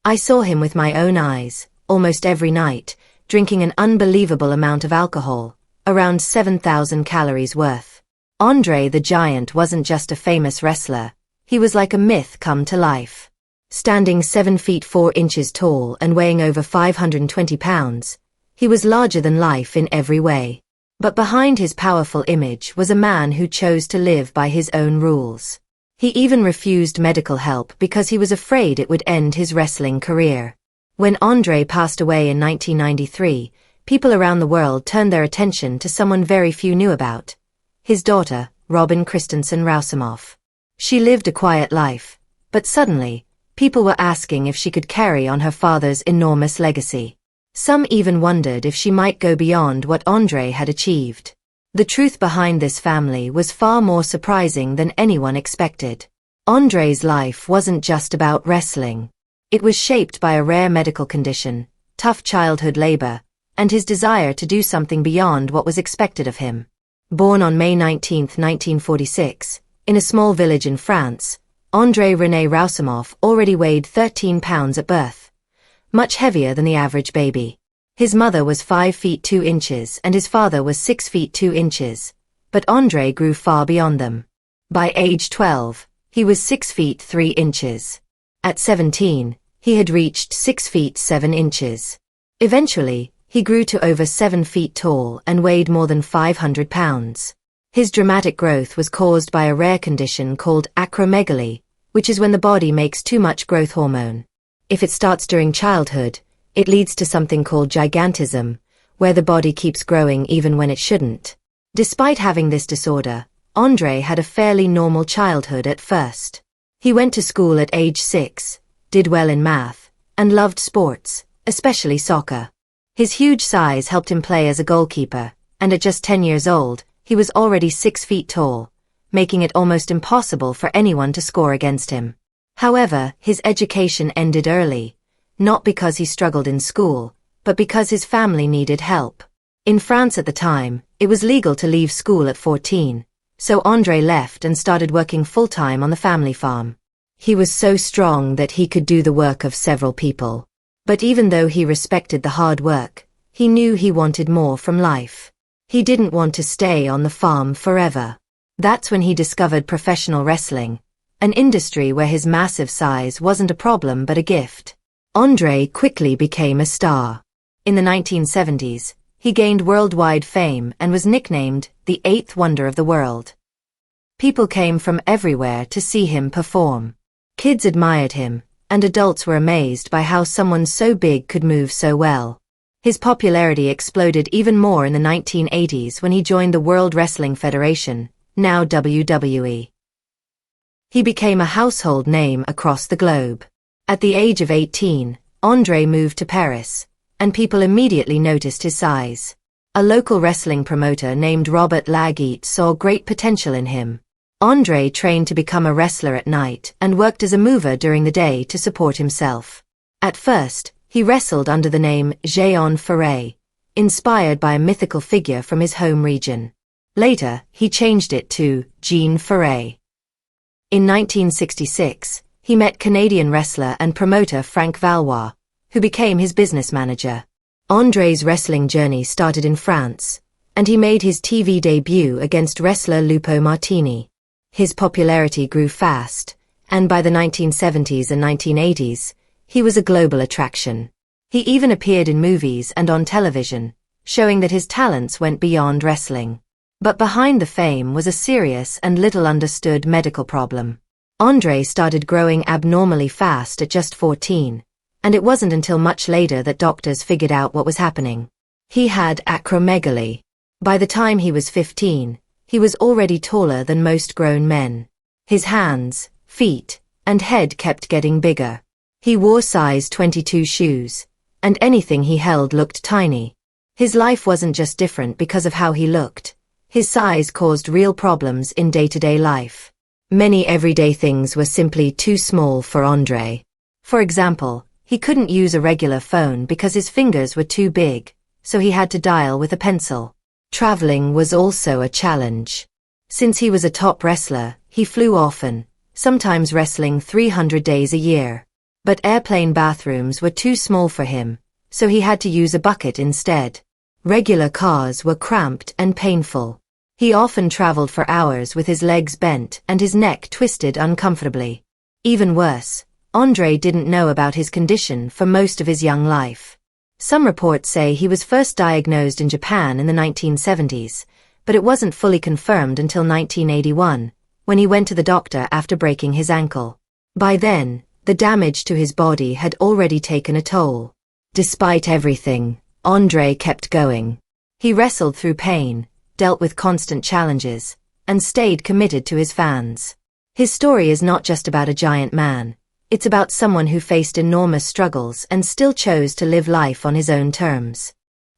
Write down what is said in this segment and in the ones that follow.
I saw him with my own eyes, almost every night, drinking an unbelievable amount of alcohol, around 7,000 calories worth. Andre the Giant wasn't just a famous wrestler, he was like a myth come to life. Standing 7 feet 4 inches tall and weighing over 520 pounds, he was larger than life in every way. But behind his powerful image was a man who chose to live by his own rules. He even refused medical help because he was afraid it would end his wrestling career. When Andre passed away in 1993, people around the world turned their attention to someone very few knew about. His daughter, Robin Christensen Rousimoff. She lived a quiet life, but suddenly, people were asking if she could carry on her father's enormous legacy. Some even wondered if she might go beyond what Andre had achieved. The truth behind this family was far more surprising than anyone expected. Andre's life wasn't just about wrestling. It was shaped by a rare medical condition, tough childhood labor, and his desire to do something beyond what was expected of him. Born on May 19, 1946, in a small village in France, Andre René Rousimoff already weighed 13 pounds at birth. Much heavier than the average baby. His mother was 5 feet 2 inches and his father was 6 feet 2 inches, but Andre grew far beyond them. By age 12, he was 6 feet 3 inches. At 17, he had reached 6 feet 7 inches. Eventually, he grew to over 7 feet tall and weighed more than 500 pounds. His dramatic growth was caused by a rare condition called acromegaly, which is when the body makes too much growth hormone. If it starts during childhood, it leads to something called gigantism, where the body keeps growing even when it shouldn't. Despite having this disorder, Andre had a fairly normal childhood at first. He went to school at age 6, did well in math, and loved sports, especially soccer. His huge size helped him play as a goalkeeper, and at just 10 years old, he was already 6 feet tall, making it almost impossible for anyone to score against him. However, his education ended early, not because he struggled in school, but because his family needed help. In France at the time, it was legal to leave school at 14, so Andre left and started working full-time on the family farm. He was so strong that he could do the work of several people. But even though he respected the hard work, he knew he wanted more from life. He didn't want to stay on the farm forever. That's when he discovered professional wrestling, an industry where his massive size wasn't a problem but a gift. Andre quickly became a star. In the 1970s, he gained worldwide fame and was nicknamed the Eighth Wonder of the World. People came from everywhere to see him perform. Kids admired him, and adults were amazed by how someone so big could move so well. His popularity exploded even more in the 1980s when he joined the World Wrestling Federation, now WWE. He became a household name across the globe. At the age of 18, Andre moved to Paris, and people immediately noticed his size. A local wrestling promoter named Robert Laguitte saw great potential in him. Andre trained to become a wrestler at night and worked as a mover during the day to support himself. At first, he wrestled under the name Jean Ferret, inspired by a mythical figure from his home region. Later, he changed it to Jean Ferret. In 1966, he met Canadian wrestler and promoter Frank Valois, who became his business manager. Andre's wrestling journey started in France, and he made his TV debut against wrestler Lupo Martini. His popularity grew fast, and by the 1970s and 1980s, he was a global attraction. He even appeared in movies and on television, showing that his talents went beyond wrestling. But behind the fame was a serious and little understood medical problem. Andre started growing abnormally fast at just 14, and it wasn't until much later that doctors figured out what was happening. He had acromegaly. By the time he was 15, he was already taller than most grown men. His hands, feet, and head kept getting bigger. He wore size 22 shoes, and anything he held looked tiny. His life wasn't just different because of how he looked. His size caused real problems in day-to-day life. Many everyday things were simply too small for Andre. For example, he couldn't use a regular phone because his fingers were too big, so he had to dial with a pencil. Traveling was also a challenge. Since he was a top wrestler, he flew often, sometimes wrestling 300 days a year. But airplane bathrooms were too small for him, so he had to use a bucket instead. Regular cars were cramped and painful. He often traveled for hours with his legs bent and his neck twisted uncomfortably. Even worse, Andre didn't know about his condition for most of his young life. Some reports say he was first diagnosed in Japan in the 1970s, but it wasn't fully confirmed until 1981, when he went to the doctor after breaking his ankle. By then, the damage to his body had already taken a toll. Despite everything, Andre kept going. He wrestled through pain, dealt with constant challenges, and stayed committed to his fans. His story is not just about a giant man. It's about someone who faced enormous struggles and still chose to live life on his own terms.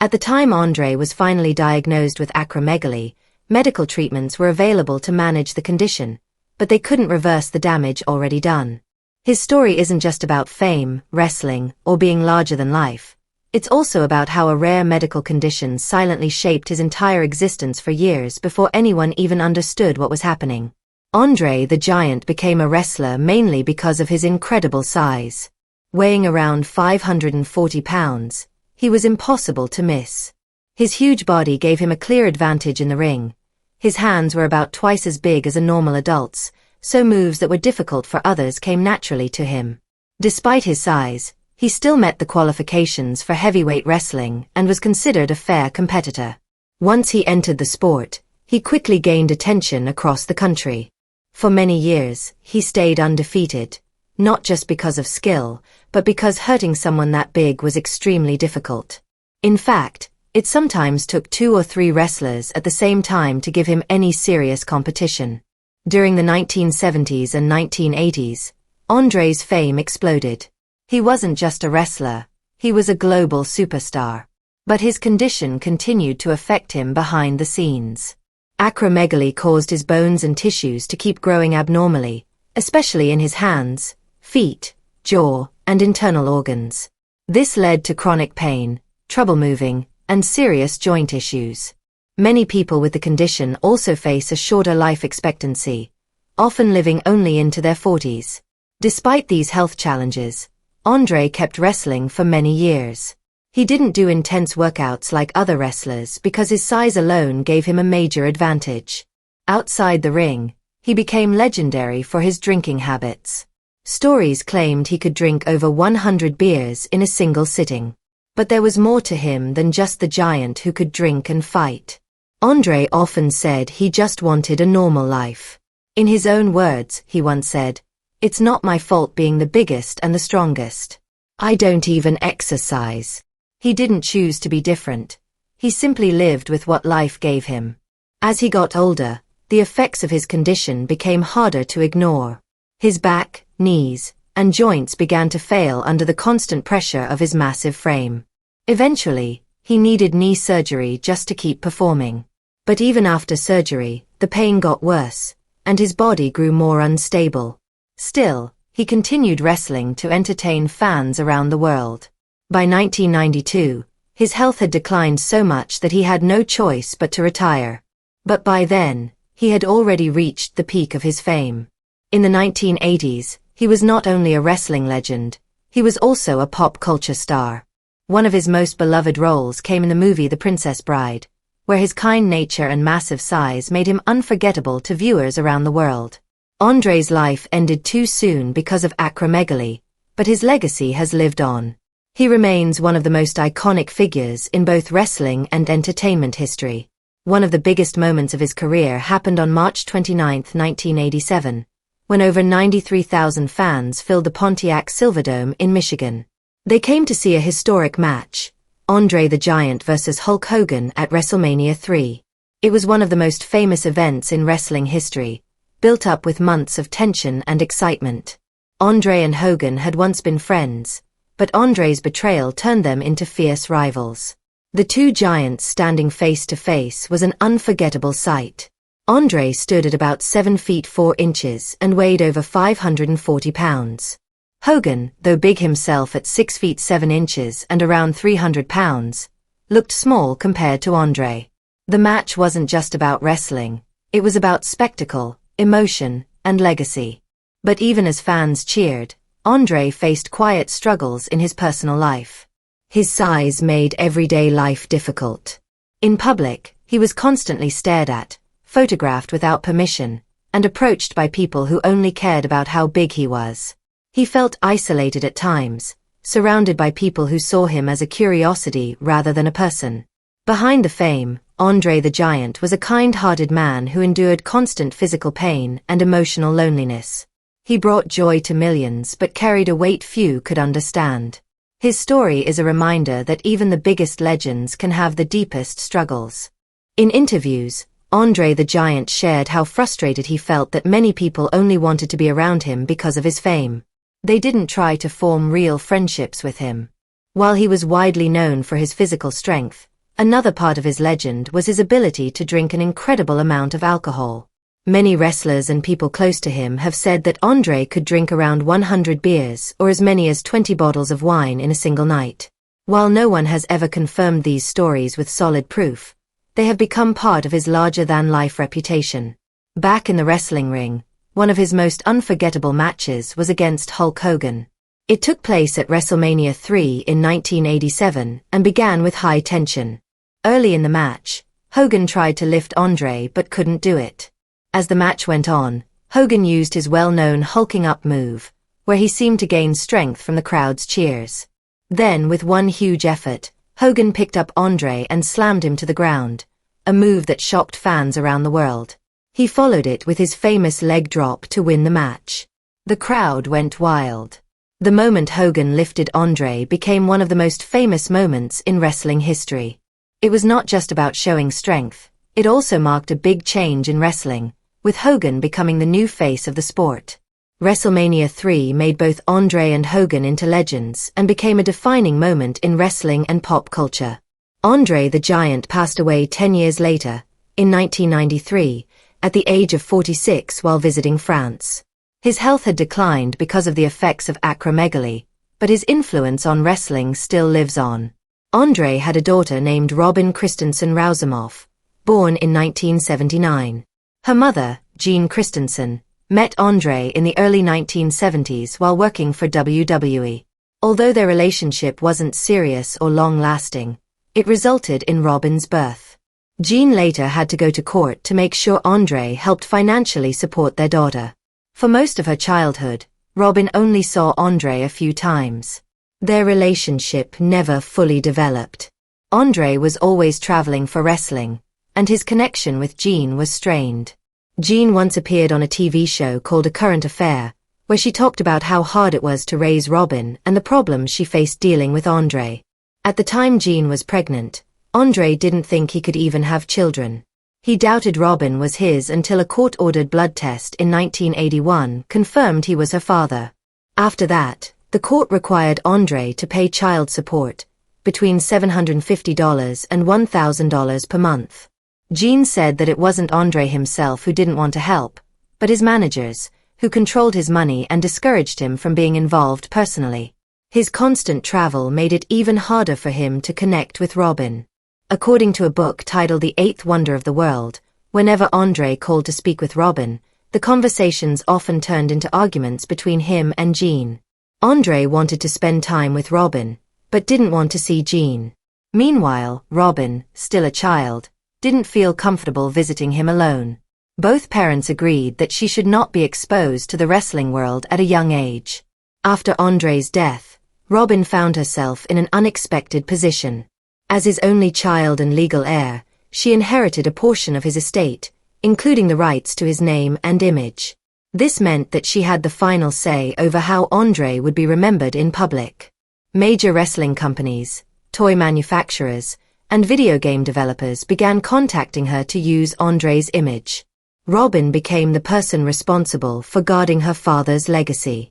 At the time Andre was finally diagnosed with acromegaly, medical treatments were available to manage the condition, but they couldn't reverse the damage already done. His story isn't just about fame, wrestling, or being larger than life. It's also about how a rare medical condition silently shaped his entire existence for years before anyone even understood what was happening. Andre the Giant became a wrestler mainly because of his incredible size. Weighing around 540 pounds, he was impossible to miss. His huge body gave him a clear advantage in the ring. His hands were about twice as big as a normal adult's, so moves that were difficult for others came naturally to him. Despite his size, he still met the qualifications for heavyweight wrestling and was considered a fair competitor. Once he entered the sport, he quickly gained attention across the country. For many years, he stayed undefeated, not just because of skill, but because hurting someone that big was extremely difficult. In fact, it sometimes took 2 or 3 wrestlers at the same time to give him any serious competition. During the 1970s and 1980s, Andre's fame exploded. He wasn't just a wrestler, he was a global superstar. But his condition continued to affect him behind the scenes. Acromegaly caused his bones and tissues to keep growing abnormally, especially in his hands, feet, jaw, and internal organs. This led to chronic pain, trouble moving, and serious joint issues. Many people with the condition also face a shorter life expectancy, often living only into their 40s. Despite these health challenges, Andre kept wrestling for many years. He didn't do intense workouts like other wrestlers because his size alone gave him a major advantage. Outside the ring, he became legendary for his drinking habits. Stories claimed he could drink over 100 beers in a single sitting. But there was more to him than just the giant who could drink and fight. Andre often said he just wanted a normal life. In his own words, he once said, "It's not my fault being the biggest and the strongest. I don't even exercise." He didn't choose to be different. He simply lived with what life gave him. As he got older, the effects of his condition became harder to ignore. His back, knees, and joints began to fail under the constant pressure of his massive frame. Eventually, he needed knee surgery just to keep performing. But even after surgery, the pain got worse, and his body grew more unstable. Still, he continued wrestling to entertain fans around the world. By 1992, his health had declined so much that he had no choice but to retire. But by then, he had already reached the peak of his fame. In the 1980s, he was not only a wrestling legend, he was also a pop culture star. One of his most beloved roles came in the movie The Princess Bride, where his kind nature and massive size made him unforgettable to viewers around the world. Andre's life ended too soon because of acromegaly, but his legacy has lived on. He remains one of the most iconic figures in both wrestling and entertainment history. One of the biggest moments of his career happened on March 29, 1987, when over 93,000 fans filled the Pontiac Silverdome in Michigan. They came to see a historic match, Andre the Giant vs. Hulk Hogan at Wrestlemania 3. It was one of the most famous events in wrestling history, built up with months of tension and excitement. Andre and Hogan had once been friends, but Andre's betrayal turned them into fierce rivals. The two giants standing face to face was an unforgettable sight. Andre stood at about 7 feet 4 inches and weighed over 540 pounds. Hogan, though big himself at 6 feet 7 inches and around 300 pounds, looked small compared to Andre. The match wasn't just about wrestling, it was about spectacle, emotion, and legacy. But even as fans cheered, Andre faced quiet struggles in his personal life. His size made everyday life difficult. In public, he was constantly stared at, photographed without permission, and approached by people who only cared about how big he was. He felt isolated at times, surrounded by people who saw him as a curiosity rather than a person. Behind the fame, Andre the Giant was a kind-hearted man who endured constant physical pain and emotional loneliness. He brought joy to millions but carried a weight few could understand. His story is a reminder that even the biggest legends can have the deepest struggles. In interviews, Andre the Giant shared how frustrated he felt that many people only wanted to be around him because of his fame. They didn't try to form real friendships with him. While he was widely known for his physical strength, another part of his legend was his ability to drink an incredible amount of alcohol. Many wrestlers and people close to him have said that Andre could drink around 100 beers or as many as 20 bottles of wine in a single night. While no one has ever confirmed these stories with solid proof, they have become part of his larger-than-life reputation. Back in the wrestling ring, one of his most unforgettable matches was against Hulk Hogan. It took place at Wrestlemania 3 in 1987 and began with high tension. Early in the match, Hogan tried to lift Andre but couldn't do it. As the match went on, Hogan used his well-known hulking up move, where he seemed to gain strength from the crowd's cheers. Then, with one huge effort, Hogan picked up Andre and slammed him to the ground, a move that shocked fans around the world. He followed it with his famous leg drop to win the match. The crowd went wild. The moment Hogan lifted Andre became one of the most famous moments in wrestling history. It was not just about showing strength, it also marked a big change in wrestling, with Hogan becoming the new face of the sport. WrestleMania 3 made both Andre and Hogan into legends and became a defining moment in wrestling and pop culture. Andre the Giant passed away 10 years later, in 1993, at the age of 46 while visiting France. His health had declined because of the effects of acromegaly, but his influence on wrestling still lives on. Andre had a daughter named Robin Christensen Rousimoff, born in 1979. Her mother, Jean Christensen, met Andre in the early 1970s while working for WWE. Although their relationship wasn't serious or long-lasting, it resulted in Robin's birth. Jean later had to go to court to make sure Andre helped financially support their daughter. For most of her childhood, Robin only saw Andre a few times. Their relationship never fully developed. Andre was always traveling for wrestling, and his connection with Jean was strained. Jean once appeared on a TV show called A Current Affair, where she talked about how hard it was to raise Robin and the problems she faced dealing with Andre. At the time Jean was pregnant, Andre didn't think he could even have children. He doubted Robin was his until a court-ordered blood test in 1981 confirmed he was her father. After that, the court required Andre to pay child support, between $750 and $1,000 per month. Jean said that it wasn't Andre himself who didn't want to help, but his managers, who controlled his money and discouraged him from being involved personally. His constant travel made it even harder for him to connect with Robin. According to a book titled The Eighth Wonder of the World, whenever Andre called to speak with Robin, the conversations often turned into arguments between him and Jean. Andre wanted to spend time with Robin, but didn't want to see Jean. Meanwhile, Robin, still a child, didn't feel comfortable visiting him alone. Both parents agreed that she should not be exposed to the wrestling world at a young age. After Andre's death, Robin found herself in an unexpected position. As his only child and legal heir, she inherited a portion of his estate, including the rights to his name and image. This meant that she had the final say over how Andre would be remembered in public. Major wrestling companies, toy manufacturers, and video game developers began contacting her to use Andre's image. Robin became the person responsible for guarding her father's legacy.